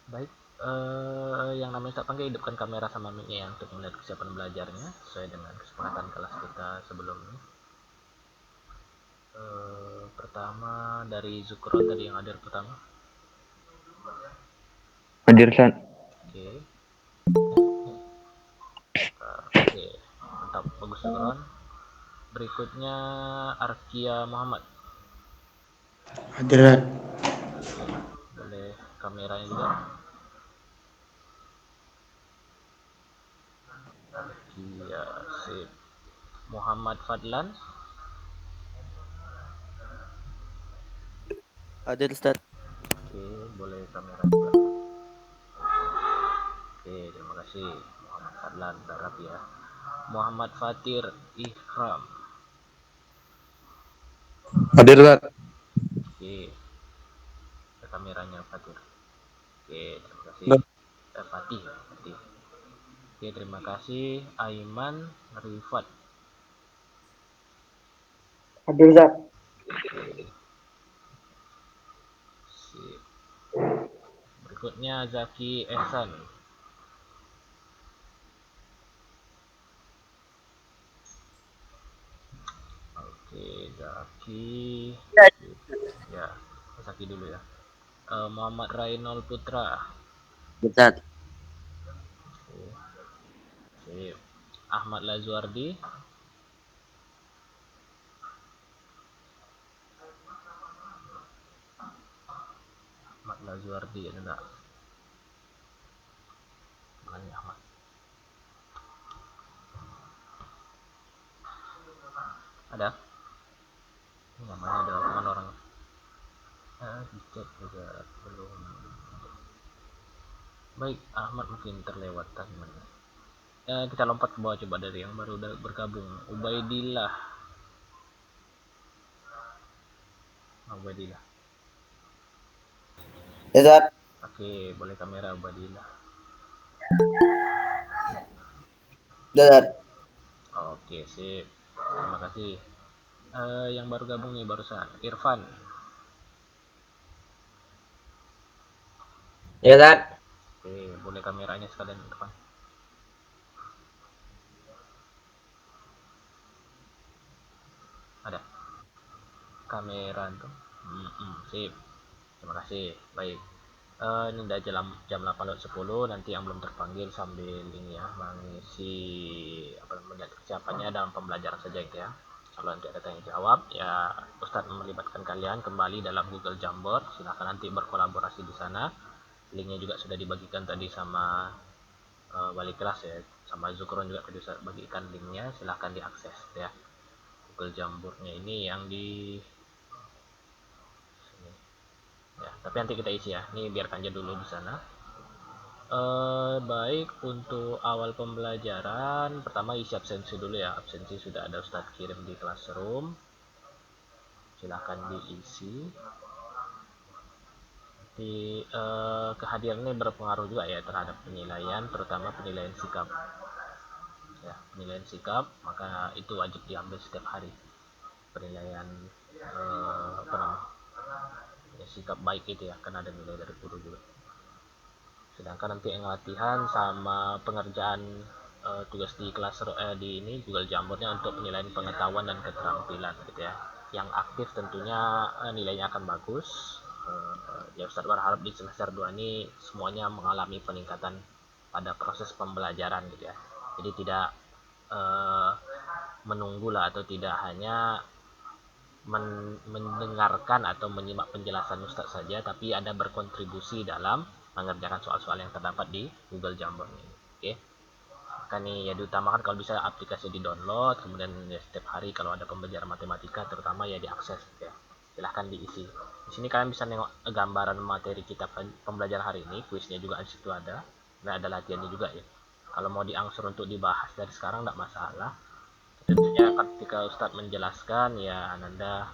Baik, yang namanya Ustadz panggil hidupkan kamera sama mic-nya ya untuk melihat kesiapan belajarnya sesuai dengan kesepakatan kelas kita sebelumnya. Pertama dari Zukron tadi yang hadir pertama. Hadir, San. Oke. Oke, mantap, bagus Zukron. Berikutnya Arkia Muhammad. Hadir, Ustaz. Oke, boleh kameranya juga. Arkia, sip. Muhammad Fadlan. Hadir Ustaz. Oke, boleh kamera juga. Oke, terima kasih Muhammad Fadlan, darap ya. Muhammad Fatir Ikram. Hadir, San. Oke, kameranya Fatir. Oke, terima kasih. Ustaz. Fatih, Fatih. Oke, terima kasih. Aiman Rifat. Hadir, Ustaz. Oke, sip. Berikutnya Zaki Ehsan. Oke, Zaki. Sip. Ya, Zaki dulu ya. Muhammad Rainol Putra. Ustaz. Oke, sip. Ahmad Lazuardi. Ahmad Lazuardi ada enggak? Mana Ahmad? Ada? Ini namanya ada mana orang? Dicek juga belum. Baik, Ahmad mungkin terlewat gimana? Kita lompat ke bawah coba dari yang baru bergabung. Ubaidillah. Ubaidillah. Ustaz. Oke, boleh kamera Ubaidillah. Ustaz. Oke, sip. Terima kasih. Yang baru gabung nih barusan, Irfan. Ya Ustaz. Oke, boleh kameranya sekalian Irfan. Ada kamera tuh. Sip. Terima kasih. Baik. Ini udah jam 8.10, nanti yang belum terpanggil sambil ini ya mengisi apa melihat kesiapannya dalam pembelajaran saja gitu ya. Kalau nanti ada tanya jawab ya Ustadz melibatkan kalian kembali dalam Google Jamboard, silahkan nanti berkolaborasi di sana. Linknya juga sudah dibagikan tadi sama wali kelas ya, sama Zukron juga tadi saya bagikan linknya, silahkan diakses ya. Google Jamboardnya ini yang di sini ya, tapi nanti kita isi ya, ini biarkan aja dulu di sana. Baik, untuk awal pembelajaran pertama isi absensi dulu ya. Absensi sudah ada Ustadz kirim di classroom, silahkan diisi. Kehadiran ini berpengaruh juga ya terhadap penilaian, terutama penilaian sikap ya. Penilaian sikap maka itu wajib diambil setiap hari. Penilaian apa namanya ya, sikap baik itu ya, kan ada nilai dari guru juga. Sedangkan nanti yang latihan sama pengerjaan tugas di kelas di ini Google Jamboardnya untuk penilaian pengetahuan dan keterampilan gitu ya. Yang aktif tentunya nilainya akan bagus. Ya Ustadz berharap di semester 2 ini semuanya mengalami peningkatan pada proses pembelajaran gitu ya. Jadi tidak uh, menunggu lah atau tidak hanya mendengarkan atau menyimak penjelasan Ustadz saja, tapi ada berkontribusi dalam mengerjakan soal-soal yang terdapat di Google Jamboard ini. Oke, kan nih ya diutamakan kalau bisa aplikasi di download, kemudian ya setiap hari kalau ada pembelajaran matematika terutama ya diakses ya. Silahkan diisi. Di sini kalian bisa nengok gambaran materi kita pembelajaran hari ini, kuisnya juga di situ ada. Nah, ada latihannya juga ya. Kalau mau diangsur untuk dibahas dari sekarang tidak masalah. Tentunya ketika Ustadz menjelaskan ya Anda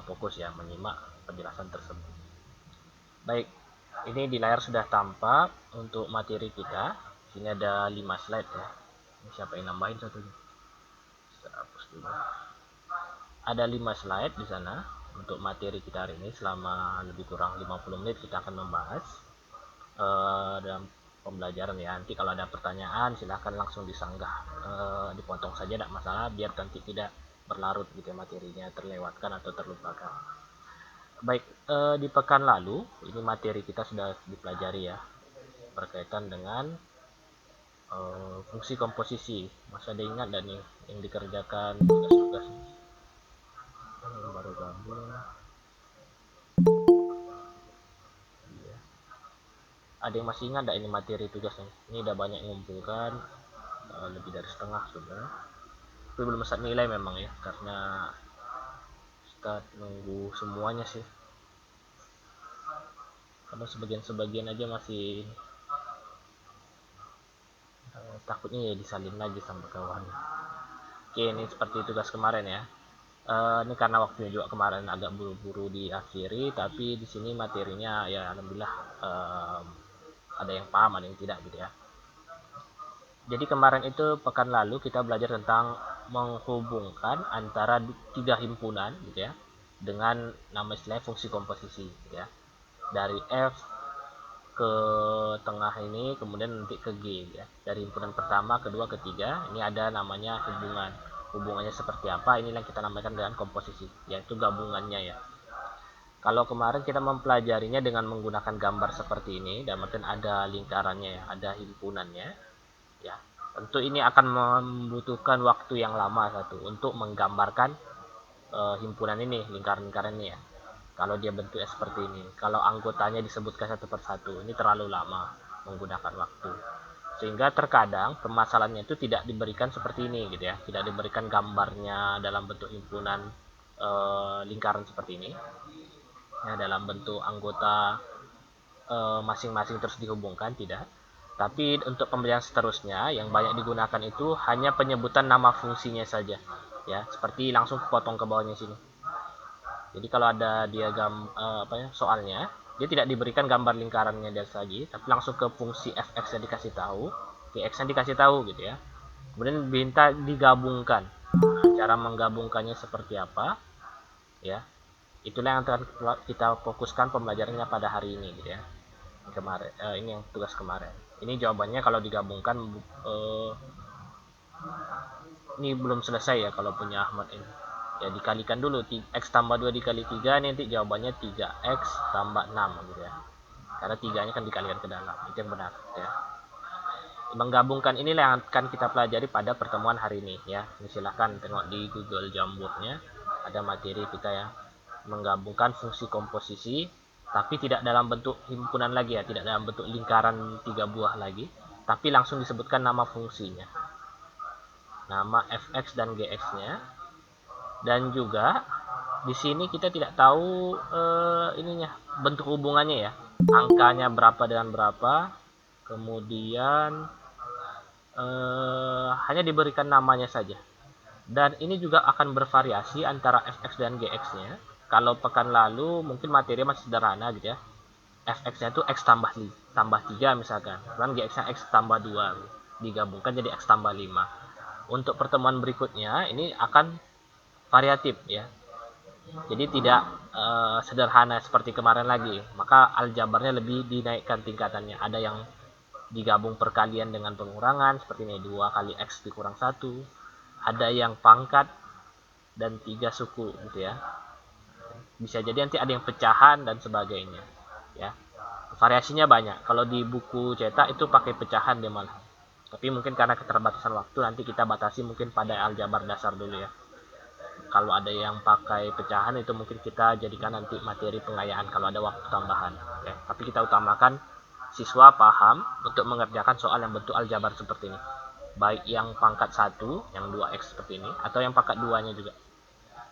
fokus ya menyimak penjelasan tersebut. Baik, ini di layar sudah tampak untuk materi kita. Sini ada 5 slide ya. Ini siapa yang nambahin satunya? Saya hapus dulu. Ada 5 slide di sana untuk materi kita hari ini selama lebih kurang 50 menit kita akan membahas. dalam pembelajaran ya. Nanti kalau ada pertanyaan silahkan langsung disanggah, dipotong saja tidak masalah, biar nanti tidak berlarut gitu ya, materinya terlewatkan atau terlupakan. Baik, di pekan lalu ini materi kita sudah dipelajari ya, berkaitan dengan fungsi komposisi. Masih ada ingat dan nih yang dikerjakan tugas-tugas baru gabung? Iya. Ada yang masih ingat ini materi tugasnya? Ini udah banyak ngumpulkan, lebih dari setengah sudah. Tapi belum start nilai memang ya, karena start nunggu semuanya sih. Karena sebagian-sebagian aja masih takutnya ya disalin lagi sama kawan. Oke, ini seperti tugas kemarin ya. Ini karena waktunya juga kemarin agak buru-buru diakhiri, tapi di sini materinya ya alhamdulillah ada yang paham, ada yang tidak gitu ya. Jadi kemarin itu pekan lalu kita belajar tentang menghubungkan antara 3 himpunan gitu ya, dengan nama istilah fungsi komposisi gitu ya. Dari F ke tengah ini, kemudian nanti ke G ya. Dari himpunan pertama, kedua, ketiga, ini ada namanya hubungan. Hubungannya seperti apa? Ini yang kita namakan dengan komposisi, yaitu gabungannya ya. Kalau kemarin kita mempelajarinya dengan menggunakan gambar seperti ini, dan mungkin ada lingkarannya ya, ada himpunannya ya. Tentu ini akan membutuhkan waktu yang lama untuk menggambarkan himpunan ini, lingkaran-lingkaran ini ya. Kalau dia bentuknya seperti ini, kalau anggotanya disebutkan satu persatu, ini terlalu lama menggunakan waktu. Sehingga terkadang permasalahannya itu tidak diberikan seperti ini gitu ya, tidak diberikan gambarnya dalam bentuk himpunan lingkaran seperti ini ya, dalam bentuk anggota masing-masing terus dihubungkan, tidak. Tapi untuk pembelajaran seterusnya yang banyak digunakan itu hanya penyebutan nama fungsinya saja ya, seperti langsung potong ke bawahnya sini. Jadi kalau ada diagram soalnya, dia tidak diberikan gambar lingkarannya dan lagi, tapi langsung ke fungsi fx yang dikasih tahu, gx yang dikasih tahu gitu ya. Kemudian minta digabungkan. Cara menggabungkannya seperti apa? Ya, itulah yang akan kita fokuskan pembelajarannya pada hari ini gitu ya. Kemarin ini yang tugas kemarin. Ini jawabannya kalau digabungkan ini belum selesai ya kalau punya Ahmad ini. Ya dikalikan dulu, x tambah 2 dikali 3, nanti jawabannya 3x tambah 6 gitu ya. Karena 3-nya kan dikalikan ke dalam, itu yang benar ya. Menggabungkan inilah yang akan kita pelajari pada pertemuan hari ini ya. Ini silahkan tengok di Google Jamboardnya, ada materi kita ya, menggabungkan fungsi komposisi, tapi tidak dalam bentuk himpunan lagi ya, tidak dalam bentuk lingkaran 3 buah lagi, tapi langsung disebutkan nama fungsinya, nama fx dan gx-nya. Dan juga di sini kita tidak tahu ininya, bentuk hubungannya ya, angkanya berapa dengan berapa, kemudian hanya diberikan namanya saja. Dan ini juga akan bervariasi antara fx dan gx-nya. Kalau pekan lalu mungkin materi masih sederhana gitu ya, fx-nya itu x tambah 3 misalkan, dan gx-nya x tambah 2 digabungkan jadi x tambah 5. Untuk pertemuan berikutnya ini akan variatif ya, jadi tidak sederhana seperti kemarin lagi, maka aljabarnya lebih dinaikkan tingkatannya. Ada yang digabung perkalian dengan pengurangan seperti ini, 2 kali x dikurang 1, ada yang pangkat dan 3 suku gitu ya. Bisa jadi nanti ada yang pecahan dan sebagainya ya, variasinya banyak. Kalau di buku cetak itu pakai pecahan dia malah, tapi mungkin karena keterbatasan waktu nanti kita batasi mungkin pada aljabar dasar dulu ya. Kalau ada yang pakai pecahan itu mungkin kita jadikan nanti materi pengayaan kalau ada waktu tambahan ya. Tapi kita utamakan siswa paham untuk mengerjakan soal yang bentuk aljabar seperti ini, baik yang pangkat 1, yang 2x seperti ini, atau yang pangkat 2-nya juga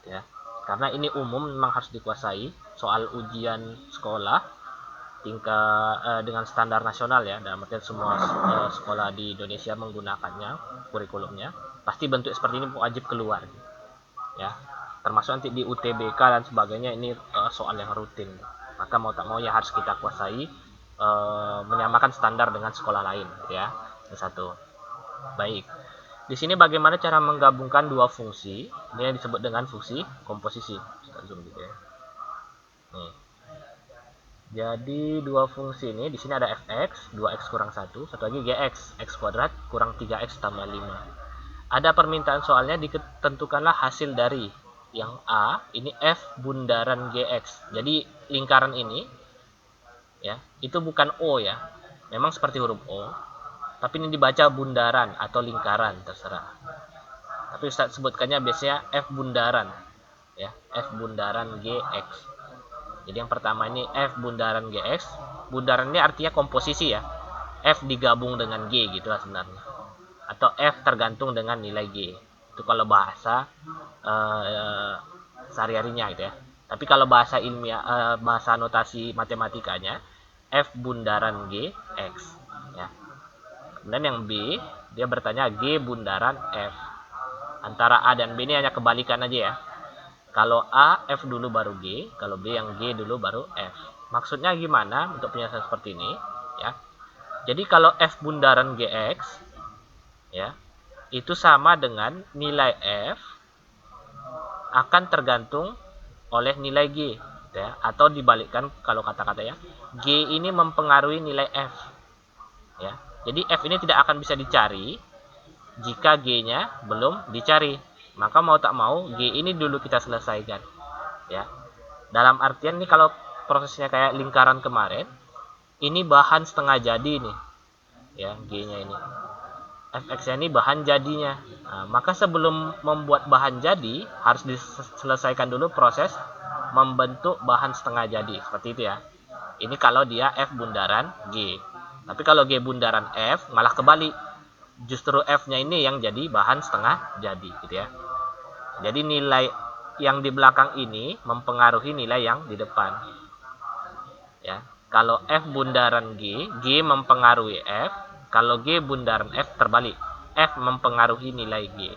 ya. Karena ini umum memang harus dikuasai, soal ujian sekolah tingkat dengan standar nasional ya, dalam artian semua sekolah di Indonesia menggunakannya, kurikulumnya pasti bentuk seperti ini wajib keluar ya, termasuk nanti di UTBK dan sebagainya. Ini soal yang rutin, maka mau tak mau ya harus kita kuasai, menyamakan standar dengan sekolah lain ya. Ini satu. Baik, di sini bagaimana cara menggabungkan dua fungsi, ini yang disebut dengan fungsi komposisi. Kita zoom gitu ya. Nih. Jadi dua fungsi ini, di sini ada fx, 2x kurang 1, satu lagi gx, x kuadrat kurang 3x tambah 5. Ada permintaan soalnya ditentukanlah hasil dari yang A, ini f bundaran gx. Jadi lingkaran ini ya, itu bukan O ya. Memang seperti huruf O, tapi ini dibaca bundaran atau lingkaran, terserah. Tapi Ustaz sebutkannya biasanya f bundaran ya, f bundaran gx. Jadi yang pertama ini f bundaran gx. Bundaran ini artinya komposisi ya. F digabung dengan g gitu lah sebenarnya. Atau f tergantung dengan nilai g. Itu kalau bahasa sehari-harinya gitu ya. Tapi kalau bahasa ilmiah, bahasa notasi matematikanya, f bundaran g x ya. Kemudian yang B, dia bertanya G bundaran F. Antara A dan B ini hanya kebalikan aja ya. Kalau A, F dulu baru G. Kalau B yang G dulu baru F. Maksudnya gimana untuk penjelasan seperti ini? Ya. Jadi kalau F bundaran GX, ya, itu sama dengan nilai F akan tergantung oleh nilai G. Ya. Atau dibalikkan kalau kata-kata ya. G ini mempengaruhi nilai F. Ya. Jadi F ini tidak akan bisa dicari jika G-nya belum dicari. Maka mau tak mau G ini dulu kita selesaikan. Ya. Dalam artian ini kalau prosesnya kayak lingkaran kemarin, ini bahan setengah jadi nih. Ya, G-nya ini. Fx-nya ini bahan jadinya. Nah, maka sebelum membuat bahan jadi harus diselesaikan dulu proses membentuk bahan setengah jadi. Seperti itu ya. Ini kalau dia F bundaran G. Tapi kalau G bundaran F malah kebalik. Justru F-nya ini yang jadi bahan setengah jadi gitu ya. Jadi nilai yang di belakang ini mempengaruhi nilai yang di depan. Ya. Kalau F bundaran G, G mempengaruhi F. Kalau G bundaran F terbalik. F mempengaruhi nilai G.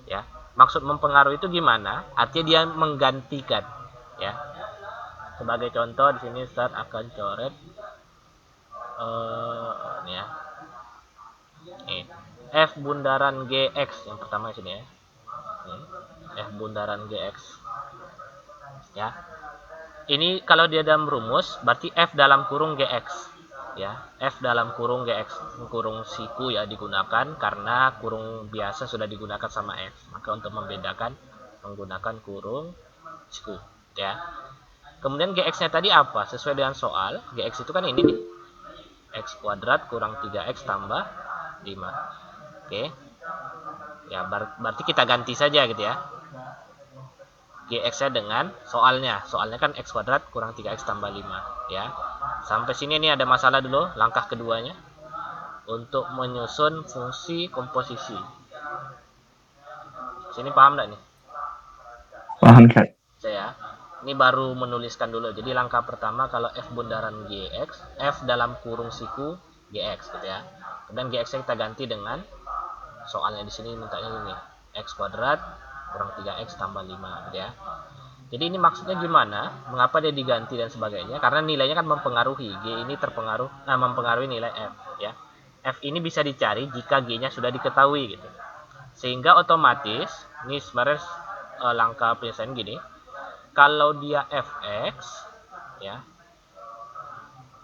Ya. Maksud mempengaruhi itu gimana? Artinya dia menggantikan, ya. Sebagai contoh di sini Ustaz akan coret ini ya. F bundaran GX yang pertama di sini ya. F bundaran GX. Ya. Ini kalau dia dalam rumus berarti F dalam kurung GX. Ya, F dalam kurung GX, kurung siku ya digunakan karena kurung biasa sudah digunakan sama F. Maka untuk membedakan menggunakan kurung siku, ya. Kemudian GX-nya tadi apa? Sesuai dengan soal, GX itu kan ini nih. X kuadrat kurang 3X tambah 5. Oke. Ya, berarti kita ganti saja gitu ya. GX-nya dengan soalnya. Soalnya kan X kuadrat kurang 3X tambah 5. Ya. Sampai sini nih ada masalah dulu. Langkah keduanya. Untuk menyusun fungsi komposisi. Sini paham nggak nih? Paham, Ustaz. Saya ini baru menuliskan dulu. Jadi langkah pertama kalau F bundaran GX, F dalam kurung siku GX gitu ya. Kemudian GX kita ganti dengan soalnya di sini mintanya ini X kuadrat kurang 3X tambah 5 gitu ya. Jadi ini maksudnya gimana? Mengapa dia diganti dan sebagainya? Karena nilainya kan mempengaruhi. G ini mempengaruhi nilai F ya. F ini bisa dicari jika G-nya sudah diketahui gitu. Sehingga otomatis ini sebenarnya langkah penyelesaian gini. Kalau dia fx ya.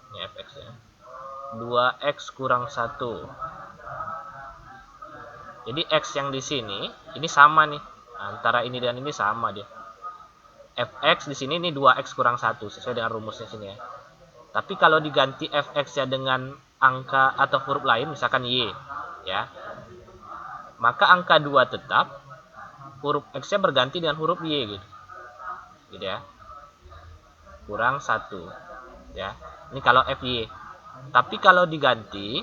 Ini fx ya. 2x kurang 1. Jadi x yang di sini ini sama nih. Antara ini dan ini sama dia. Fx di sini ini 2x kurang 1 sesuai dengan rumusnya sini ya. Tapi kalau diganti fx-nya dengan angka atau huruf lain misalkan y ya. Maka angka 2 tetap, huruf x-nya berganti dengan huruf y gitu. Gitu ya. Kurang 1 ya. Ini kalau fy. Tapi kalau diganti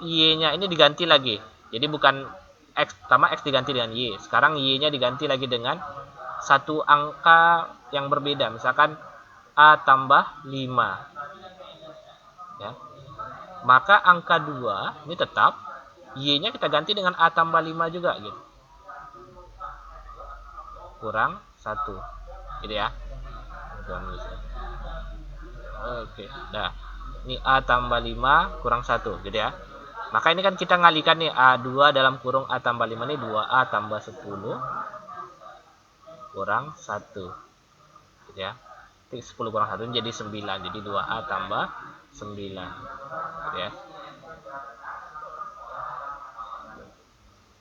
y-nya ini diganti lagi. Jadi bukan x, pertama x diganti dengan y. Sekarang y-nya diganti lagi dengan satu angka yang berbeda. Misalkan a tambah 5. Ya. Maka angka 2 ini tetap, y-nya kita ganti dengan a tambah 5 juga gitu. Kurang 1 gitu ya. Oke, nah ini a tambah 5 kurang 1 gitu ya. Maka ini kan kita ngalikan nih a2 dalam kurung a tambah 5 ini 2a tambah 10 kurang 1 gitu ya. 10 kurang 1 jadi 9. Jadi 2A tambah 9. Ya.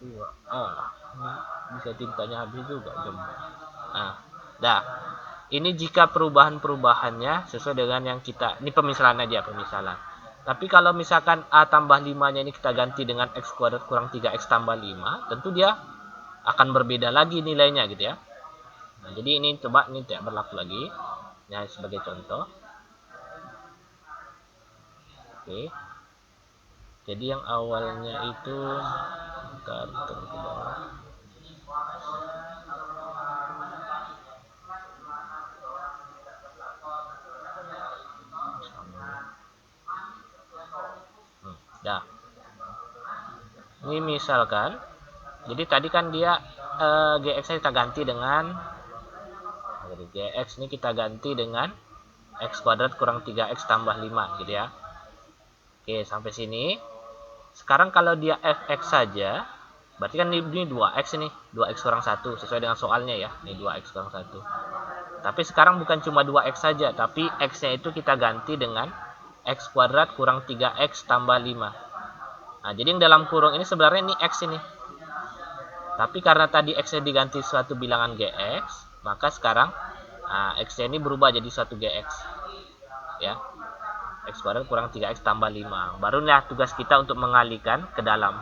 2A. Bisa tintanya habis juga jam. Nah, dah. Ini jika perubahan-perubahannya sesuai dengan yang kita, ini pemisalan aja, pemisalan. Tapi kalau misalkan A tambah 5-nya ini kita ganti dengan X kuadrat kurang 3X tambah 5, tentu dia akan berbeda lagi nilainya gitu ya. Nah, jadi ini coba ini tidak berlaku lagi. Nah, sebagai contoh. Oke. Jadi yang awalnya itu bentar, turun ke bawah. Dah. Ini misalkan, jadi tadi kan dia GX-nya kita ganti dengan, jadi GX ini kita ganti dengan X kuadrat kurang 3X tambah 5 gitu ya. Oke, sampai sini. Sekarang kalau dia fx saja, berarti kan ini 2x ini, 2x kurang 1 sesuai dengan soalnya ya. Ini 2x kurang 1. Tapi sekarang bukan cuma 2x saja, tapi x-nya itu kita ganti dengan x kuadrat kurang 3x tambah 5. Nah, jadi yang dalam kurung ini sebenarnya ini x ini. Tapi karena tadi x-nya diganti suatu bilangan gx, maka sekarang x-nya ini berubah jadi suatu gx. Ya. X kuadrat kurang 3x tambah 5. Barulah tugas kita untuk mengalihkan ke dalam.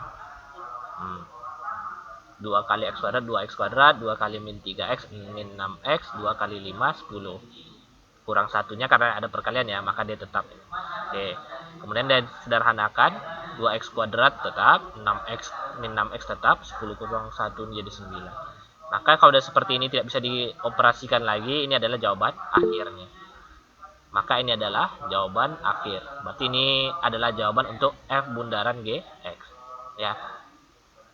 2 kali x kuadrat, 2x kuadrat, 2 kali min 3x, min 6x, 2 kali 5, 10. Kurang satunya karena ada perkalian ya, maka dia tetap. Oke. Kemudian dia sederhanakan, 2x kuadrat tetap, 6x min 6x tetap, 10 kurang 1 menjadi 9. Maka kalau udah seperti ini tidak bisa dioperasikan lagi, ini adalah jawaban akhirnya. Maka ini adalah jawaban akhir. Berarti ini adalah jawaban untuk F bundaran GX. Ya.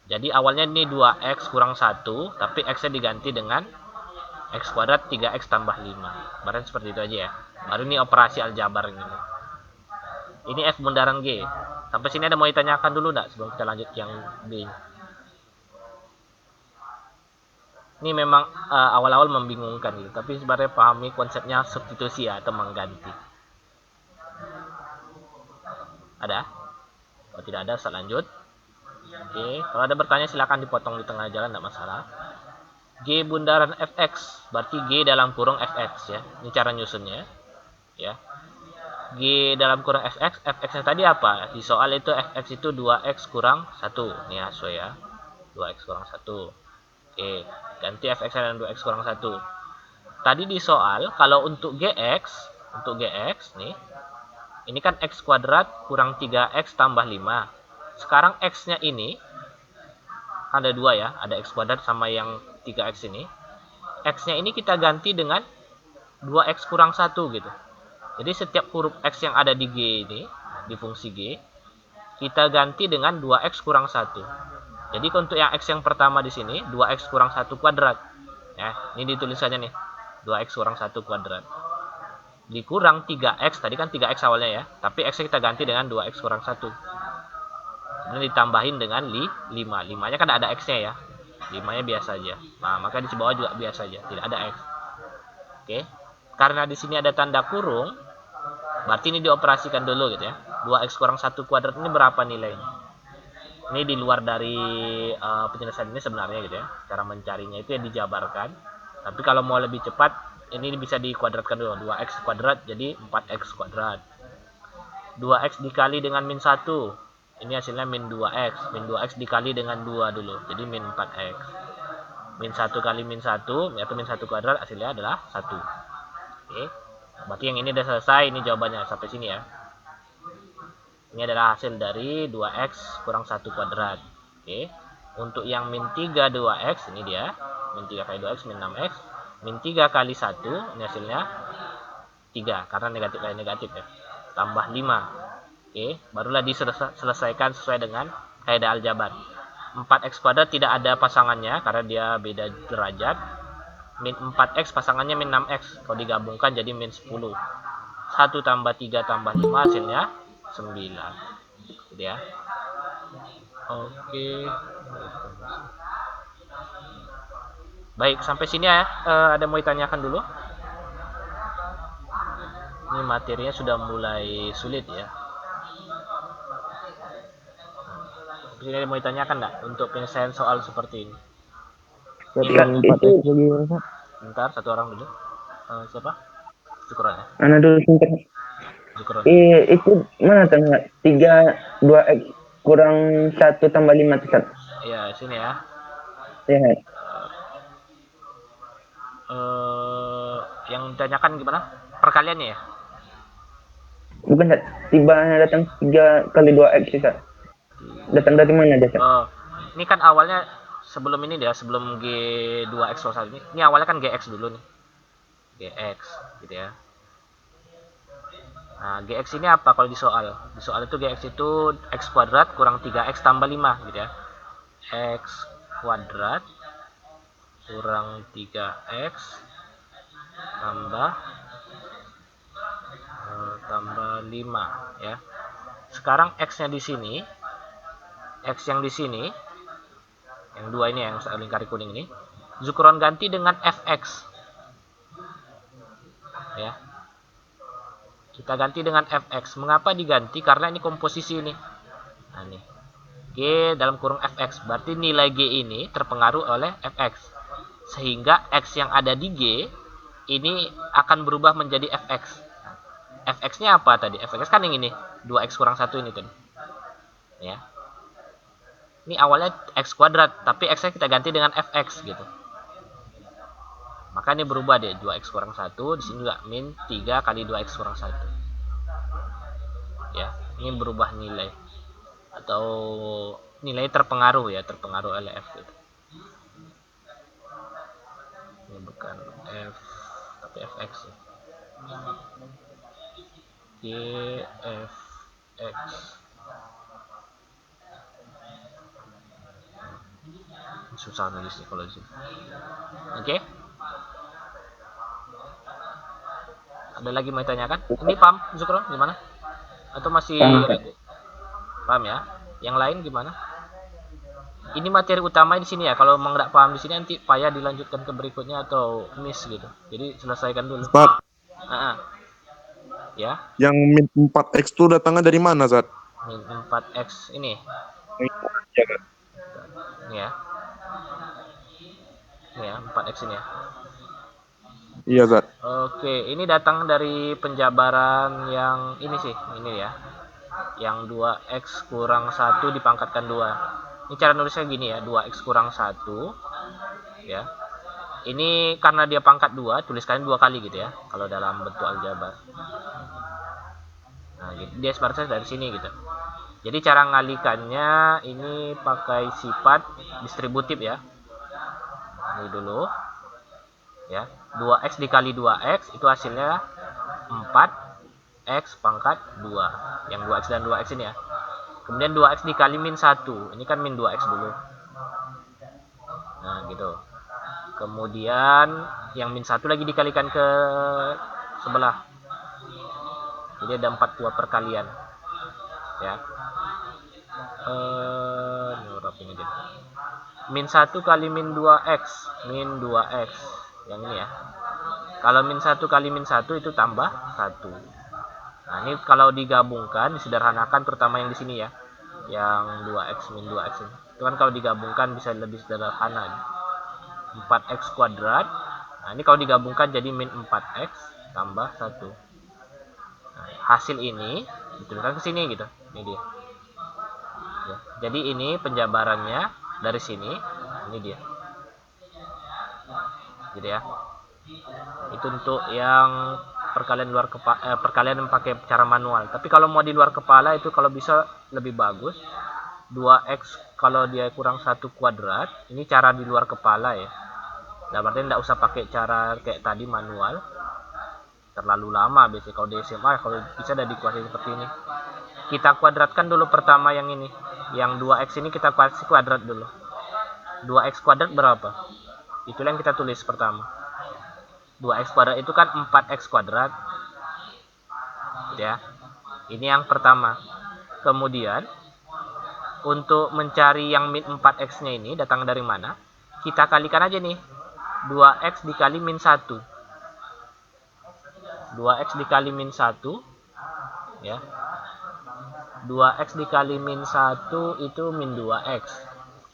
Jadi awalnya ini 2x kurang 1, tapi x-nya diganti dengan x kuadrat 3x tambah 5. Berarti seperti itu aja ya. Baru ini operasi aljabar ini. Ini F bundaran G. Sampai sini ada mau ditanyakan dulu enggak sebelum kita lanjut yang B? Ini memang awal-awal membingungkan gitu, tapi sebenarnya pahami konsepnya substitusi ya, atau mengganti. Ada? Kalau tidak ada, saya lanjut. Oke, kalau ada bertanya silakan dipotong di tengah jalan, tidak masalah. G bundaran fx, berarti G dalam kurung fx ya. Ini cara nyusunnya ya. G dalam kurung fx, fx-nya tadi apa? Di soal itu fx itu 2x kurang 1. Ini hasil ya. 2x kurang 1. Oke, ganti fx dengan 2x kurang 1. Tadi di soal, kalau untuk gx nih, ini kan x kuadrat kurang 3x tambah 5. Sekarang x-nya ini, ada dua ya, ada x kuadrat sama yang 3x ini. X-nya ini kita ganti dengan 2x kurang 1 gitu. Jadi setiap huruf x yang ada di G ini, di fungsi G, kita ganti dengan 2x kurang 1. Jadi untuk yang x yang pertama di sini 2x kurang 1 kuadrat. Ya, ini ditulisannya nih. 2x kurang 1 kuadrat. Dikurang 3x, tadi kan 3x awalnya ya, tapi x kita ganti dengan 2x kurang 1. Kemudian ditambahin dengan 5. 5-nya kan ada x-nya ya. 5-nya biasa aja. Nah, maka di bawah juga biasa aja, tidak ada x. Oke. Karena di sini ada tanda kurung, berarti ini dioperasikan dulu gitu ya. 2x kurang 1 kuadrat ini berapa nilainya? Ini di luar dari penjelasan ini sebenarnya gitu ya. Cara mencarinya itu ya dijabarkan. Tapi kalau mau lebih cepat, ini bisa dikuadratkan dulu. 2x kuadrat jadi 4x kuadrat. 2x dikali dengan min 1. Ini hasilnya min 2x. Min 2x dikali dengan 2 dulu. Jadi min 4x. Min 1 kali min 1, atau min 1 kuadrat hasilnya adalah 1. Oke. Berarti yang ini udah selesai. Ini jawabannya sampai sini ya. Ini adalah hasil dari 2x kurang 1 kuadrat. Oke. Untuk yang min 3 2x, ini dia. Min 3 kali 2x, min 6x. Min 3 kali 1, ini hasilnya 3. Karena negatif kali negatif ya. Tambah 5. Oke. Barulah diselesaikan sesuai dengan kaidah aljabar. 4x kuadrat tidak ada pasangannya, karena dia beda derajat. Min 4x pasangannya min 6x. Kalau digabungkan jadi min 10. 1 tambah 3 tambah 5 hasilnya 9. Gitu ya. Oke. Baik, sampai sini ya. Ada mau ditanyakan dulu? Ini materinya sudah mulai sulit ya. Ini mau ditanyakan nggak untuk penyelesaian soal seperti ini? Yang 4x bagaimana, Ustaz? Bentar, satu orang dulu. Siapa? Syukron ya. Mana dulu singkat. Syukron. Itu mana tengah 2x kurang 1 tambah 5 Ustaz. Iya, sini ya. Ya. Yang ditanyakan gimana? Perkaliannya ya? Bukan Ustaz, tiba datang 3 kali 2x Ustaz. Datang dari mana dia Ustaz? Ini kan awalnya sebelum ini dia, sebelum G2X kuadrat ini awalnya kan GX dulu nih. GX gitu ya. Nah, GX ini apa kalau di soal? Di soal itu GX itu X kuadrat kurang 3X tambah 5 gitu ya. X kuadrat kurang 3X tambah 5 ya. Sekarang X-nya di sini, X yang di sini, yang 2 ini yang lingkari kuning ini, Zukron ganti dengan Fx. Ya. Kita ganti dengan Fx. Mengapa diganti? Karena ini komposisi ini. Nah, nih. G dalam kurung Fx. Berarti nilai G ini terpengaruh oleh Fx. Sehingga X yang ada di G ini akan berubah menjadi Fx. Fx-nya apa tadi? Fx kan yang ini. 2x kurang 1 ini tadi. Ya. Ini awalnya X kuadrat. Tapi X-nya kita ganti dengan Fx gitu. Maka ini berubah deh, 2x kurang 1, di sini juga min 3 kali 2x kurang 1. Ya, ini berubah nilai. Atau nilai terpengaruh ya, terpengaruh oleh F gitu. Ini bukan F, tapi Fx ya. Gfx. Susah nulisnya kalau di sini. Oke? Ada lagi mau ditanyakan? Ini paham, Zukron, gimana? Atau masih paham ya? Yang lain gimana? Ini materi utama di sini ya. Kalau memang nggak paham di sini nanti payah dilanjutkan ke berikutnya atau miss gitu. Jadi selesaikan dulu. Ustaz, ya. yang min 4x itu datangnya dari mana, Zat? Min 4x ini. Ini ya. Ini ya, 4x ini ya. Iya, Zat. Oke, ini datang dari penjabaran yang ini sih, ini ya. Yang 2x kurang 1 dipangkatkan 2. Ini cara nulisnya gini ya, 2x kurang 1 ya. Ini karena dia pangkat 2, tuliskan 2 kali gitu ya, kalau dalam bentuk aljabar. Nah, gitu. Dia sebenarnya dari sini gitu. Jadi cara ngalikannya ini pakai sifat distributif ya. Ini dulu. Ya, 2x dikali 2x itu hasilnya 4x pangkat 2. Yang 2x dan 2x ini ya. Kemudian 2x dikali min 1. Ini kan min 2x dulu. Nah, gitu. Kemudian yang min 1 lagi dikalikan ke sebelah. Jadi ada 4 buah perkalian. Ya. Ini aja. Min 1 kali min 2x. Min 2x. Yang ini ya. Kalau min 1 kali min 1 itu tambah 1. Nah, ini kalau digabungkan, disederhanakan terutama yang di sini ya. Yang 2x min 2x ini. Itu kan kalau digabungkan bisa lebih sederhana. 4x kuadrat. Nah, ini kalau digabungkan jadi min 4x tambah 1. Nah, hasil ini dituliskan ke sini gitu. Ini dia. Ya, jadi ini penjabarannya dari sini. Ini dia. Gitu ya. Itu untuk yang perkalian luar kepala, perkalian pakai cara manual. Tapi kalau mau di luar kepala itu kalau bisa lebih bagus 2x kalau dia kurang 1 kuadrat. Ini cara di luar kepala ya. Nah, berarti tidak usah pakai cara kayak tadi manual. Terlalu lama biasanya kalau di SMA. Kalau bisa udah dikuasai seperti ini. Kita kuadratkan dulu pertama yang ini. Yang 2x ini kita kasih kuadrat dulu. 2x kuadrat berapa? Itulah yang kita tulis pertama. 2x kuadrat itu kan 4x kuadrat. Ya. Ini yang pertama. Kemudian untuk mencari yang min 4x-nya ini datang dari mana? Kita kalikan aja nih. 2x dikali min 1. 2x dikali min 1 ya. 2x dikali min 1 itu min 2x.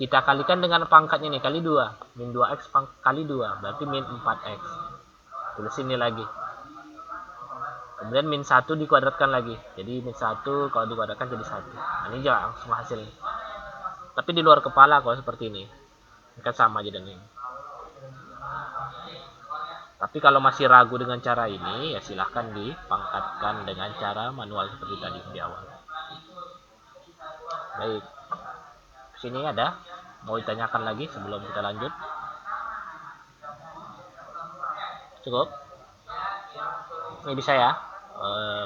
Kita kalikan dengan pangkatnya nih, kali 2. Min 2x kali 2, berarti min 4x. Tulis ini lagi. Kemudian min 1 dikuadratkan lagi. Jadi min 1 kalau dikuadratkan jadi 1. Nah, ini aja langsung hasilnya. Tapi di luar kepala kalau seperti ini. Ini kan sama aja dengan ini. Tapi kalau masih ragu dengan cara ini, ya silahkan dipangkatkan dengan cara manual seperti tadi di awal. Baik. Sini ada mau ditanyakan lagi sebelum kita lanjut? Cukup? Ini bisa ya?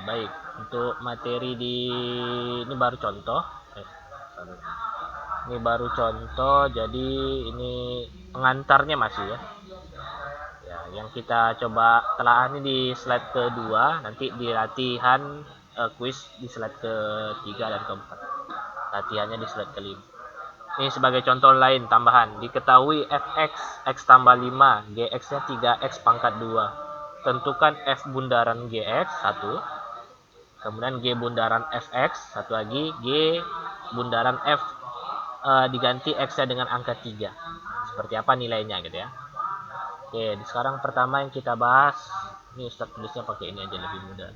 Baik. Untuk materi ini baru contoh. Ini baru contoh, jadi ini pengantarnya masih ya. Ya, yang kita coba telah ini di slide kedua, nanti di latihan quiz di slide ketiga dan keempat. Latihannya di slide kelima. Ini sebagai contoh lain tambahan. Diketahui fx x tambah 5, gx-nya 3x pangkat 2. Tentukan f bundaran gx 1. Kemudian g bundaran fx, satu lagi g bundaran f diganti x-nya dengan angka 3. Seperti apa nilainya gitu ya. Oke, sekarang pertama yang kita bahas, ini Ustaz tulisnya pakai ini aja lebih mudah.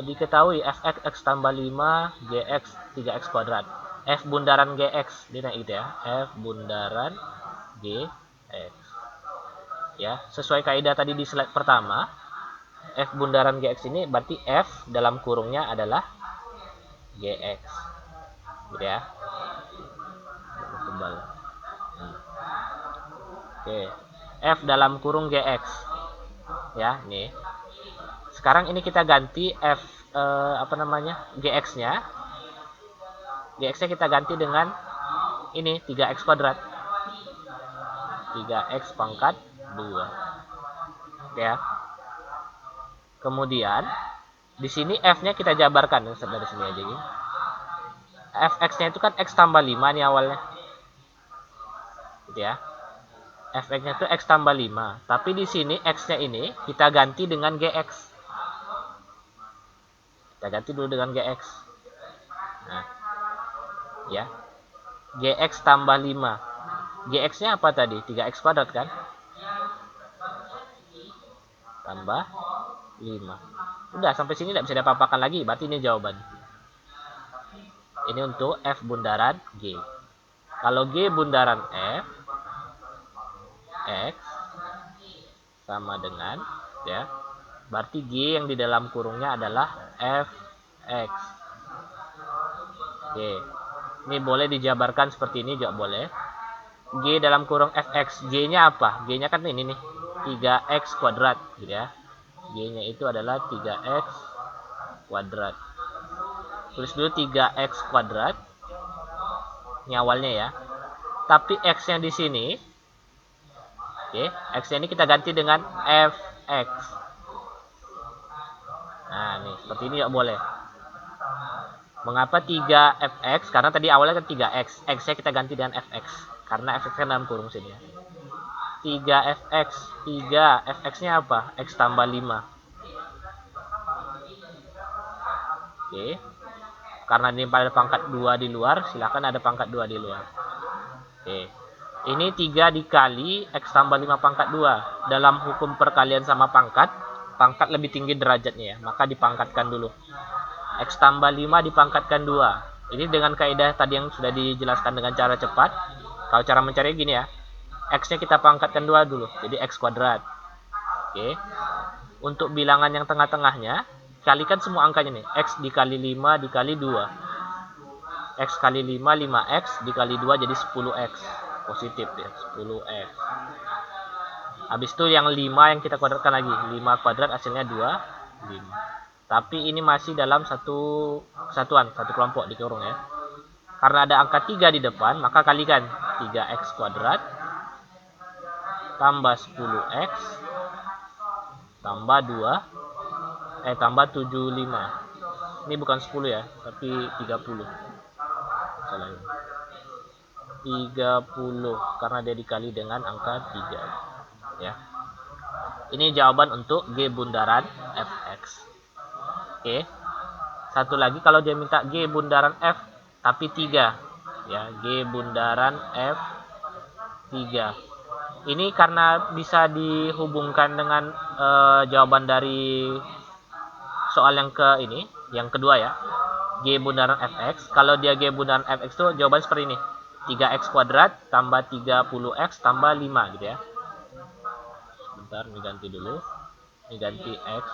Diketahui fx x tambah 5, gx 3x kuadrat. F bundaran gx, dia naik gitu ya. F bundaran gx. Ya, sesuai kaidah tadi di slide pertama, F bundaran gx ini berarti F dalam kurungnya adalah gx. Gitu ya. Tebal. Oke, F dalam kurung GX. Ya, nih. Sekarang ini kita ganti F GX-nya. GX-nya kita ganti dengan ini 3x kuadrat. 3x pangkat 2. Ya. Kemudian di sini F-nya kita jabarkan dari sini aja gitu. Fx-nya itu kan x tambah 5 nih awalnya. Gitu ya. Fx-nya itu x tambah 5. Tapi di sini x-nya ini kita ganti dengan gx. Kita ganti dulu dengan gx. Nah, ya. Gx tambah 5. Gx-nya apa tadi? 3x kuadrat kan? Tambah 5. Udah, sampai sini tidak bisa diapa-apakan lagi. Berarti ini jawaban. Ini untuk f bundaran g. Kalau g bundaran f, x sama dengan ya, berarti g yang di dalam kurungnya adalah fx. Oke, ini boleh dijabarkan seperti ini juga boleh. G dalam kurung fx, g nya apa? G nya kan ini nih, 3x kuadrat gitu ya. G nya itu adalah 3x kuadrat. Tulis dulu 3x kuadrat ini awalnya ya. Tapi x nya di sini, oke, x-nya ini kita ganti dengan fx. Nah, nih, seperti ini ya boleh. Mengapa 3fx? Karena tadi awalnya kan 3x. X-nya kita ganti dengan fx. Karena fx kan dalam kurung sini ya. 3fx. 3fx-nya apa? X tambah 5. Oke. Karena ini pada pangkat 2 di luar, silahkan ada pangkat 2 di luar. Oke. Ini 3 dikali X tambah 5 pangkat 2. Dalam hukum perkalian sama pangkat, pangkat lebih tinggi derajatnya ya. Maka dipangkatkan dulu. X tambah 5 dipangkatkan 2. Ini dengan kaidah tadi yang sudah dijelaskan dengan cara cepat. Kalau cara mencari gini ya. X-nya kita pangkatkan 2 dulu. Jadi X kuadrat. Oke. Untuk bilangan yang tengah-tengahnya, kalikan semua angkanya nih. X dikali 5 dikali 2. X kali 5, 5X dikali 2 jadi 10X. Positif ya, 10x. Habis itu yang 5 yang kita kuadratkan lagi. 5 kuadrat hasilnya 2, 5. Tapi ini masih dalam satu kesatuan, satu kelompok di kurung ya. Karena ada angka 3 di depan, maka kalikan 3x kuadrat tambah 10x tambah 2 tambah 75. Ini bukan 10 ya, tapi 30. Salah ini. 30 karena dia dikali dengan angka 3 ya. Ini jawaban untuk G bundaran Fx. Oke. Satu lagi kalau dia minta G bundaran F tapi 3. Ya, G bundaran F 3. Ini karena bisa dihubungkan dengan jawaban dari soal yang yang kedua ya. G bundaran Fx. Kalau dia G bundaran Fx itu jawaban seperti ini. 3x kuadrat tambah 30x tambah 5 gitu ya. Bentar, ini ganti dulu. Ini ganti x.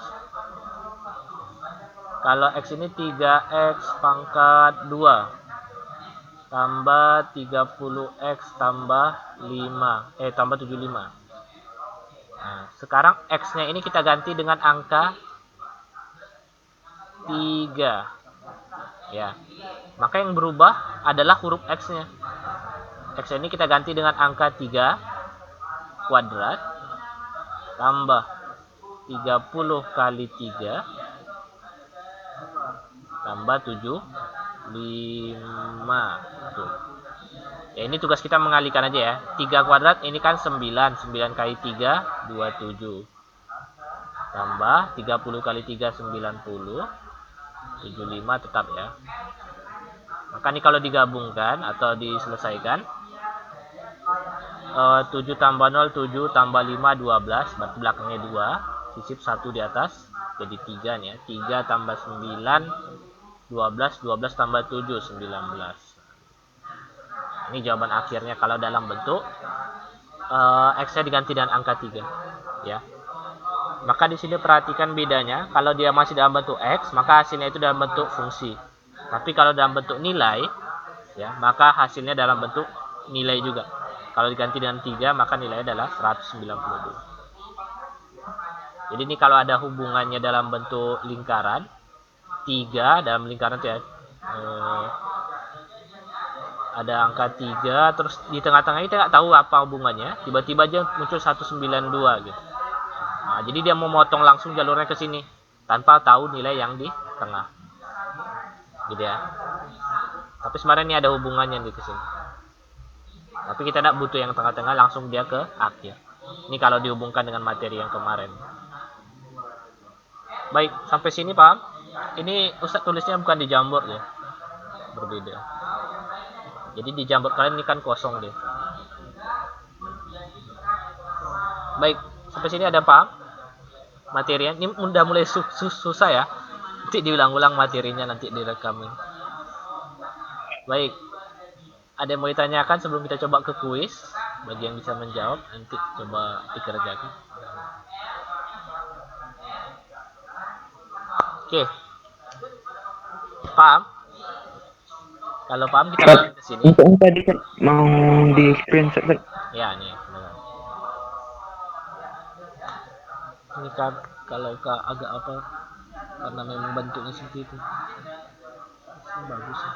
Kalau x ini 3x pangkat 2 tambah 30x tambah 5 tambah 75. Nah, sekarang x-nya ini kita ganti dengan angka 3. Ya. Maka yang berubah adalah huruf x-nya. X ini kita ganti dengan angka 3 kuadrat tambah 30 kali 3 tambah 75. Tuh. Ya, ini tugas kita mengalihkan aja ya. 3 kuadrat ini kan 9. 9 kali 3 27. Tambah 30 kali 3 90. 75 tetap ya. Maka ini kalau digabungkan atau diselesaikan 7 tambah 0 7 tambah 5 12, berarti belakangnya 2, sisip 1 di atas, jadi 3 nih ya. 3 tambah 9 12, 12 tambah 7 19. Ini jawaban akhirnya kalau dalam bentuk x-nya diganti dengan angka 3 ya. Maka di sini perhatikan bedanya, kalau dia masih dalam bentuk x, maka hasilnya itu dalam bentuk fungsi. Tapi kalau dalam bentuk nilai ya, maka hasilnya dalam bentuk nilai juga. Kalau diganti dengan 3, maka nilainya adalah 192. Jadi ini kalau ada hubungannya dalam bentuk lingkaran, 3 dalam lingkaran itu ya, ada angka 3, terus di tengah-tengah kita nggak tahu apa hubungannya, tiba-tiba aja muncul 192 gitu. Nah, jadi dia mau motong langsung jalurnya ke sini, tanpa tahu nilai yang di tengah. Gitu ya. Tapi sebenarnya ini ada hubungannya di sini. Tapi kita tidak butuh yang tengah-tengah, langsung dia ke akhir. Ini kalau dihubungkan dengan materi yang kemarin. Baik, sampai sini paham? Ini Ustadz tulisnya bukan di Jamboard ya. Berbeda. Jadi di Jamboard kalian ini kan kosong deh. Baik, sampai sini ada paham? Materinya ini udah mulai susah ya. Nanti diulang-ulang materinya, nanti direkamin. Baik. Ada yang mau ditanyakan sebelum kita coba ke kuis? Bagi yang bisa menjawab, nanti coba dikerjakan. Oke. Paham? Kalau paham kita lanjut ke sini. Untuk tadi kan mau di screenshot kan? Ya, nih. Benar. Ini kan kalau agak apa, karena memang bentuknya seperti itu. Ini bagus ya.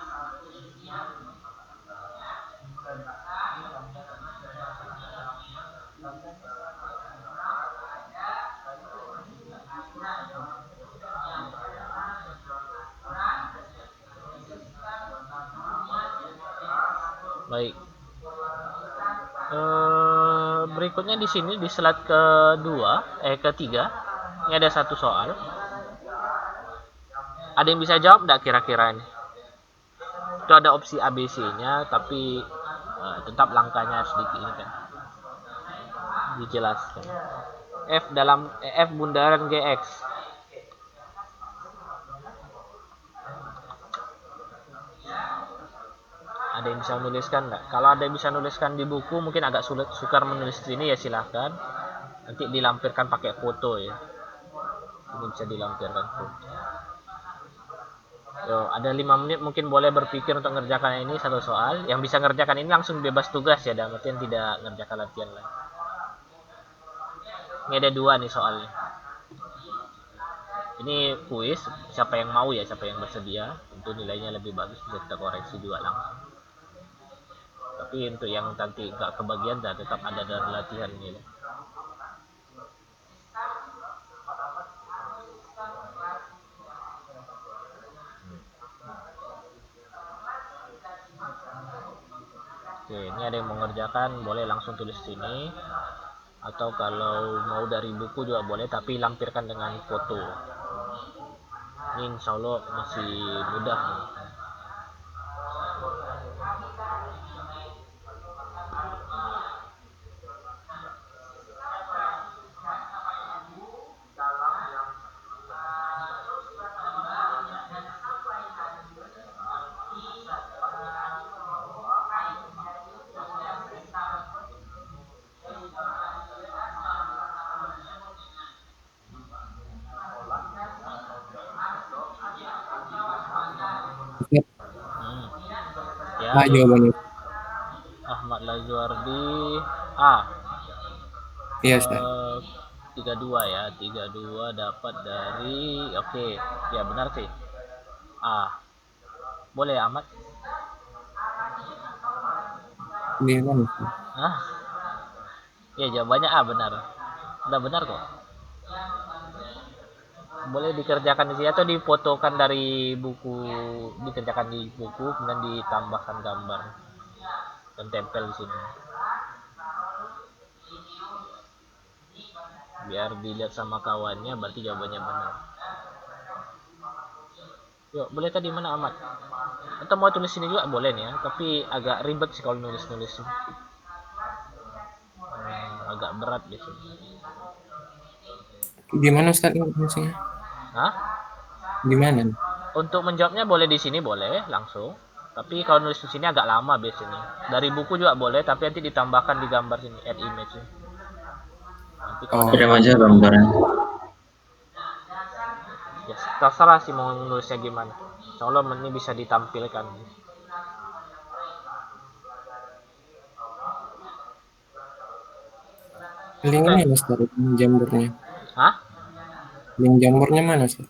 Baik. Berikutnya di sini di slide ketiga, ini ada satu soal. Ada yang bisa jawab enggak kira-kira ini? Itu ada opsi ABC-nya, tapi tetap langkahnya sedikit ini kan. Dijelaskan. F bundaran GX. Ada yang bisa menuliskan nggak? Kalau ada yang bisa menuliskan di buku, mungkin agak sukar menulis di sini ya silahkan. Nanti dilampirkan pakai foto ya. Ini bisa dilampirkan foto. Yo, ada 5 menit mungkin boleh berpikir untuk mengerjakan ini satu soal. Yang bisa mengerjakan ini langsung bebas tugas ya, dalam artian tidak mengerjakan latihan lain. Ini ada 2 nih soalnya. Ini kuis, siapa yang mau ya, siapa yang bersedia. Tentu nilainya lebih bagus, bisa kita koreksi juga langsung. Tapi untuk yang nanti nggak kebagian, tetap ada dalam latihan ini. Oke, ini ada yang mengerjakan, boleh langsung tulis sini. Atau kalau mau dari buku juga boleh, tapi lampirkan dengan foto. Ini insya Allah masih mudah nih. Hmm. Ya, Ah, jawabannya. Ahmad Lazuardi A. Iya, Ustaz. 32 ya, 32 dapat dari, oke, ya benar sih. A. Boleh Ahmad? Di mana, Ustaz? Hah? Ya jawabannya A benar. Udah benar kok. Boleh dikerjakan di sini atau difotokan dari buku, dikerjakan di buku kemudian ditambahkan gambar dan tempel di sini. Biar dilihat sama kawannya berarti jawabannya benar. Yuk, boleh tadi mana Ahmad? Atau mau tulis sini juga boleh nih ya, tapi agak ribet sih kalau nulis-nulis. Agak berat di sini. Gimana, Ustaz? Maksudnya? Hah? Gimana? Untuk menjawabnya boleh di sini boleh langsung. Tapi kalau nulis di sini agak lama biasanya. Dari buku juga boleh, tapi nanti ditambahkan di gambar sini, add image. Nanti kalau Oh, Kirim aja gambaran. ya terserah sih mau nulisnya gimana. Insya Allah ini bisa ditampilkan. link Oke. mana, Ustaz? Link jambornya. Hah? Link jambornya mana, Ustaz?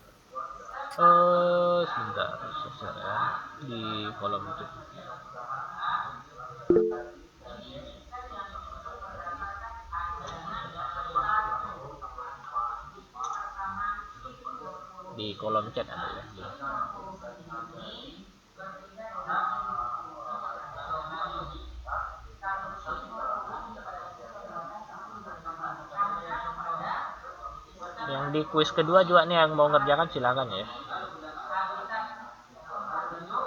Sebentar, sebentar ya. Di kolom itu. Di kolom chat ada ya. Yang di kuis kedua juga nih yang mau ngerjakan silakan ya.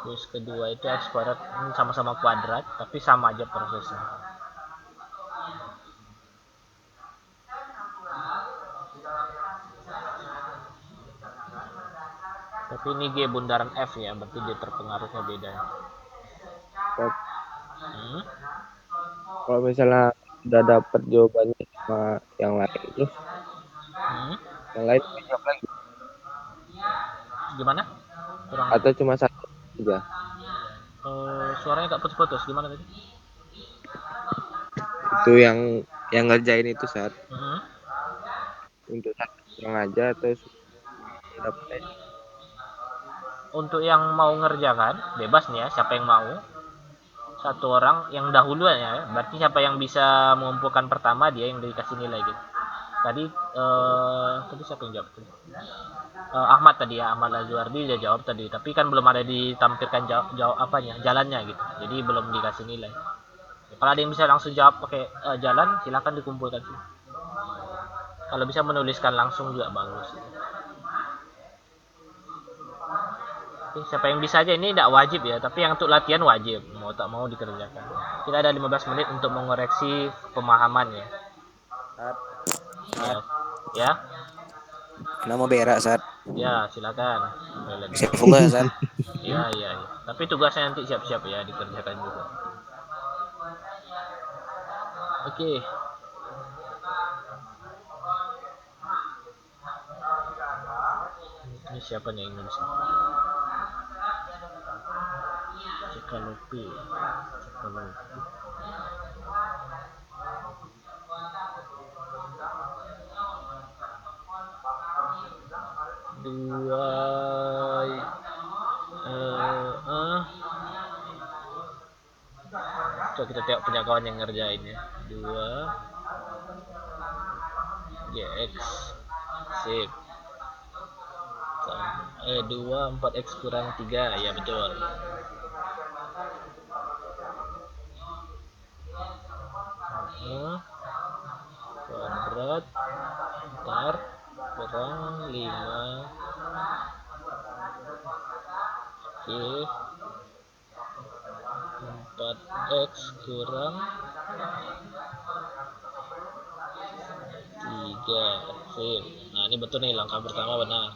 Kuis kedua itu x kuadrat ini sama-sama kuadrat tapi sama aja prosesnya. Tapi ini G bundaran F ya, berarti dia terpengaruhnya beda. Ustaz, Hmm? kalau misalnya udah dapat jawabannya sama yang lain, terus Hmm? yang lain jawab lagi Gimana? Kurang. atau cuma satu aja? Suaranya gak putus-putus. Gimana tadi? Itu yang ngerjain itu saat Hmm? untuk satu orang aja atau dapat Untuk yang mau ngerjakan bebas nih ya, siapa yang mau. Satu orang yang dahuluan ya, berarti siapa yang bisa mengumpulkan pertama dia yang dikasih nilai gitu. Tadi siapa yang jawab tadi? Ahmad tadi ya, Ahmad Lazuardi dia jawab tadi, tapi kan belum ada ditampilkan jawab apanya, jalannya gitu. Jadi belum dikasih nilai. Kalau ada yang bisa langsung jawab pakai jalan, silakan dikumpulkan sih. Kalau bisa menuliskan langsung juga bagus. Oke, siapa yang bisa aja, ini tidak wajib ya, tapi yang untuk latihan wajib, mau tak mau dikerjakan. Kita ada 15 menit untuk mengoreksi pemahaman ya. Ya, ya, Nama berak saat. ya silakan. Saifullah ya saat. Ya, ya, ya. Tapi tugasnya nanti siap-siap ya dikerjakan juga. Oke. Ini siapa nih yang nulis? Cekalopi. Dua. Coba kita tengok punya kawan yang ngerjain ya. 2 GX sip. 2 4x kurang 3 ya betul. kuadrat ntar kurang 5. Oke, 4x kurang 3. Sip. Nah, ini betul nih, langkah pertama benar.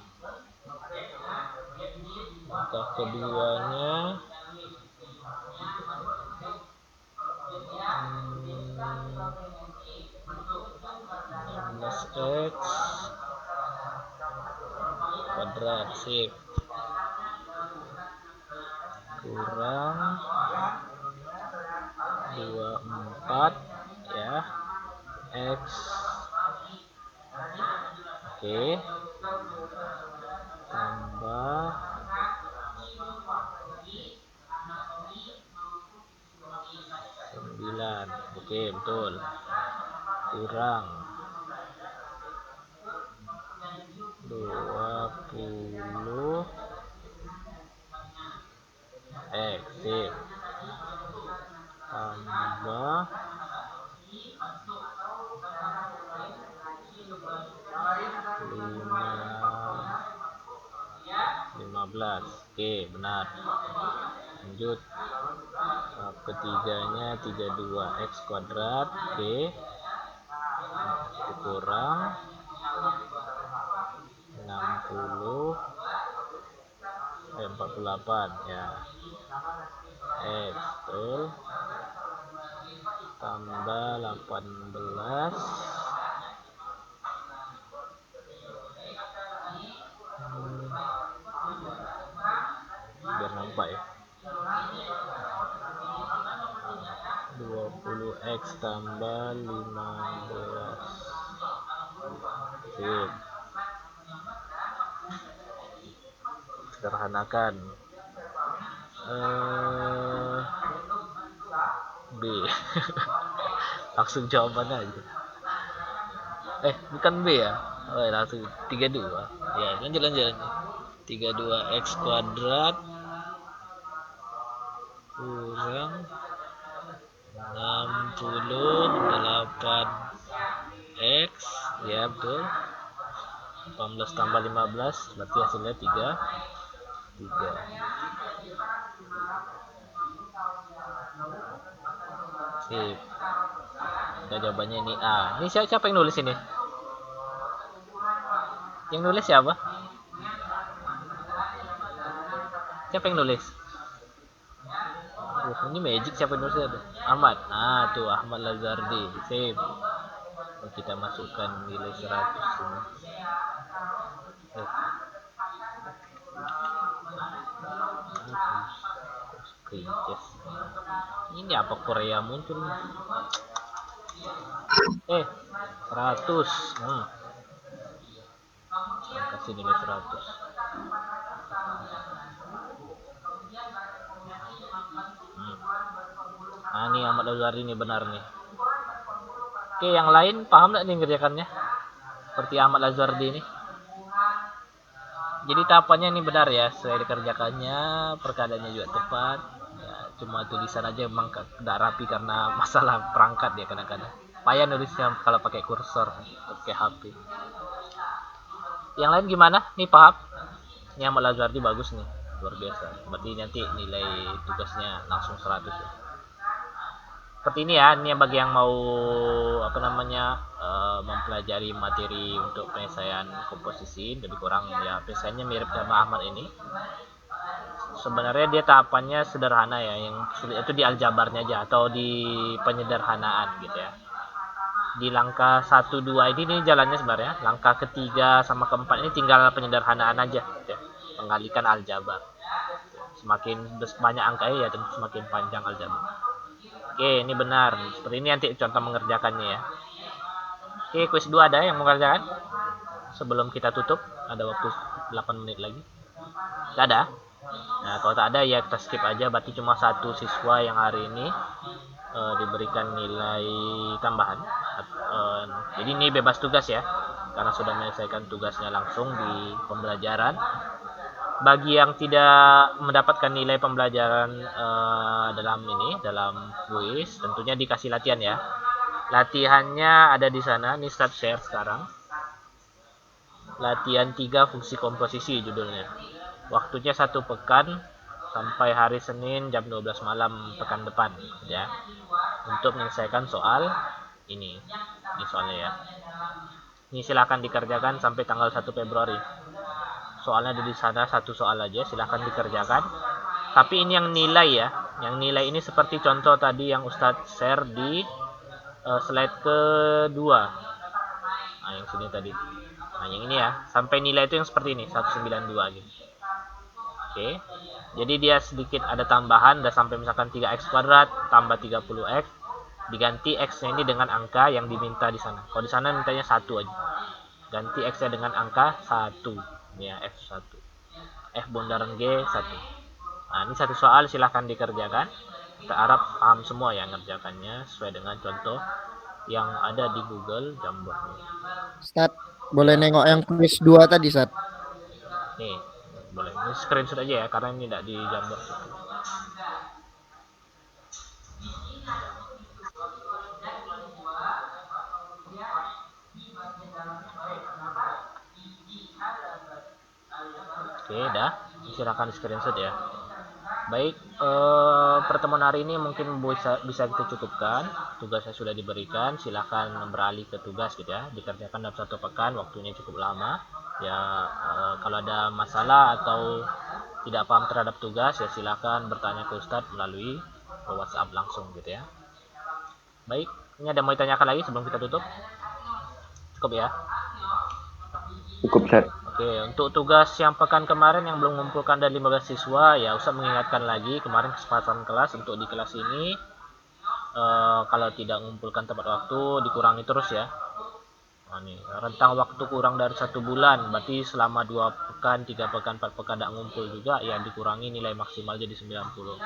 Langkah keduanya 16x kuadrat, sip, kurang 24 ya, x. Oke, tambah 9. Oke, betul, kurang 20 x, sip, tambah 15. Oke, benar. Lanjut, tahap ketiganya 32x kuadrat. Oke, kurang 60 48 ya, x, betul, tambah 18 biar nampak ya, 20x tambah 15. Sip, sederhanakan. B. Langsung jawabannya aja. Bukan B ya. Langsung 32. Ya, lanjut. 32x kuadrat kurang 68x, ya betul. 18 tambah 15 berarti hasilnya 3. Sip. Kita jawabannya ini A. Ini siapa yang nulis ini? Yang nulis siapa? Siapa yang nulis? Ini magic, siapa yang nulis ada? Ahmad. Nah, tuh Ahmad Lazardi. Sip. Kita masukkan nilai 100 ini. Ini apa Korea muncul? 100. Kasih nilai 100. Nah, ini Ahmad Lazardi ini benar nih. Oke, yang lain paham nggak nih ngerjakannya? Seperti Ahmad Lazardi ini. Jadi tahapannya ini benar ya, sesuai dikerjakannya, perkadaannya juga tepat. Ya, cuma tulisan aja emang tidak rapi karena masalah perangkat ya kadang-kadang. Payah nulisnya kalau pakai kursor, pakai HP. Yang lain gimana? Nih paham? Ini Ahmad Lazardi bagus nih, luar biasa. Berarti nanti nilai tugasnya langsung 100 ya. Seperti ini ya, ini bagi yang mau mempelajari materi untuk penyelesaian komposisi, lebih kurang ya penyelesaiannya mirip sama Ahmad ini. Sebenarnya dia tahapannya sederhana ya, yang sulit itu di aljabarnya aja atau di penyederhanaan gitu ya. Di langkah 1, 2 ini jalannya sebenarnya, langkah ketiga sama keempat ini tinggal penyederhanaan aja gitu ya. Mengalihkan aljabar. Semakin banyak angkanya ya tentu semakin panjang aljabar. Oke, ini benar. Seperti ini nanti contoh mengerjakannya ya. Oke, kuis 2 ada yang mengerjakan? Sebelum kita tutup, ada waktu 8 menit lagi. Tidak ada? Nah, kalau tak ada ya kita skip aja. Berarti cuma satu siswa yang hari ini diberikan nilai tambahan. Jadi ini bebas tugas ya, karena sudah menyelesaikan tugasnya langsung di pembelajaran. Bagi yang tidak mendapatkan nilai pembelajaran dalam kuis, tentunya dikasih latihan ya. Latihannya ada di sana. Ini start share sekarang. Latihan 3 fungsi komposisi judulnya. Waktunya 1 pekan sampai hari Senin jam 12 malam pekan depan ya. Untuk menyelesaikan soal ini. Ini soalnya ya. Ini silakan dikerjakan sampai tanggal 1 Februari. Soalnya ada di sana 1 soal aja, silakan dikerjakan. Tapi ini yang nilai ya. Yang nilai ini seperti contoh tadi yang Ustadz share di slide kedua. Nah, yang sini tadi. Nah, yang ini ya. Sampai nilai itu yang seperti ini, 192 gitu. Oke. Jadi dia sedikit ada tambahan, udah sampai misalkan 3x kuadrat tambah 30x, diganti x-nya ini dengan angka yang diminta di sana. Kalau di sana mintanya 1 aja. Ganti x-nya dengan angka 1. Ini ya, F1. F bundaran G 1. Nah, ini 1 soal, silahkan dikerjakan. Kita harap paham semua ya ngerjakannya sesuai dengan contoh yang ada di Google Jamboard. Ustaz, boleh nengok yang quiz 2 tadi, Ustaz? Nih, boleh. Ini screenshot aja ya, karena ini tidak di Jamboard. Oke, dah. Silakan screenshot ya. Baik, pertemuan hari ini mungkin bisa kita cukupkan. Tugasnya sudah diberikan, silakan beralih ke tugas gitu ya. Dikerjakan dalam 1 pekan, waktunya cukup lama. Ya, kalau ada masalah atau tidak paham terhadap tugas ya silakan bertanya ke Ustadz melalui WhatsApp langsung gitu ya. Baik, ini ada mau ditanyakan lagi sebelum kita tutup? Cukup ya? Cukup, Ustaz. Oke, untuk tugas yang pekan kemarin yang belum mengumpulkan dari 15 siswa, ya Ustaz mengingatkan lagi kemarin kesempatan kelas untuk di kelas ini kalau tidak mengumpulkan tepat waktu dikurangi terus ya. Nah, nih, rentang waktu kurang dari 1 bulan, berarti selama 2 pekan, 3 pekan, 4 pekan tidak ngumpul juga, ya dikurangi nilai maksimal jadi 90.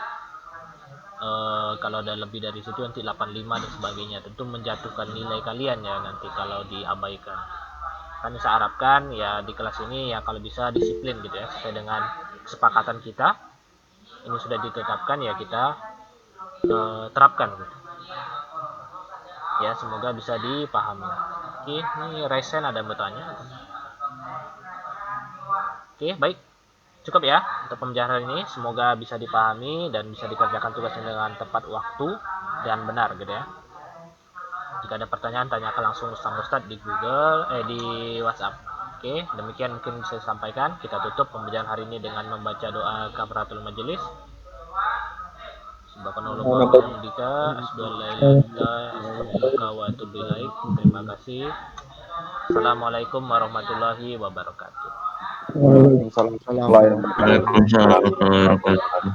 Kalau ada lebih dari situ nanti 85 dan sebagainya, tentu menjatuhkan nilai kalian ya nanti kalau diabaikan. Kan saya harapkan ya di kelas ini ya kalau bisa disiplin gitu ya sesuai dengan kesepakatan kita. Ini sudah ditetapkan ya kita terapkan gitu. Ya semoga bisa dipahami. Oke, ini Resen ada yang bertanya. Oke, baik. Cukup ya untuk pembelajaran ini. Semoga bisa dipahami dan bisa dikerjakan tugasnya dengan tepat waktu dan benar gitu ya. Jika ada pertanyaan, tanyakan langsung Ustadz di Google, di WhatsApp. Oke, demikian mungkin bisa disampaikan. Kita tutup pembelajaran hari ini dengan membaca doa kafaratul majelis. Subhanallah wa bihamdika, asyhadu an la ilaha illa anta, astaghfiruka wa atubu ilaik. Terima kasih. Assalamualaikum warahmatullahi wabarakatuh. Waalaikumsalam. Waalaikumsalam. Waalaikumsalam.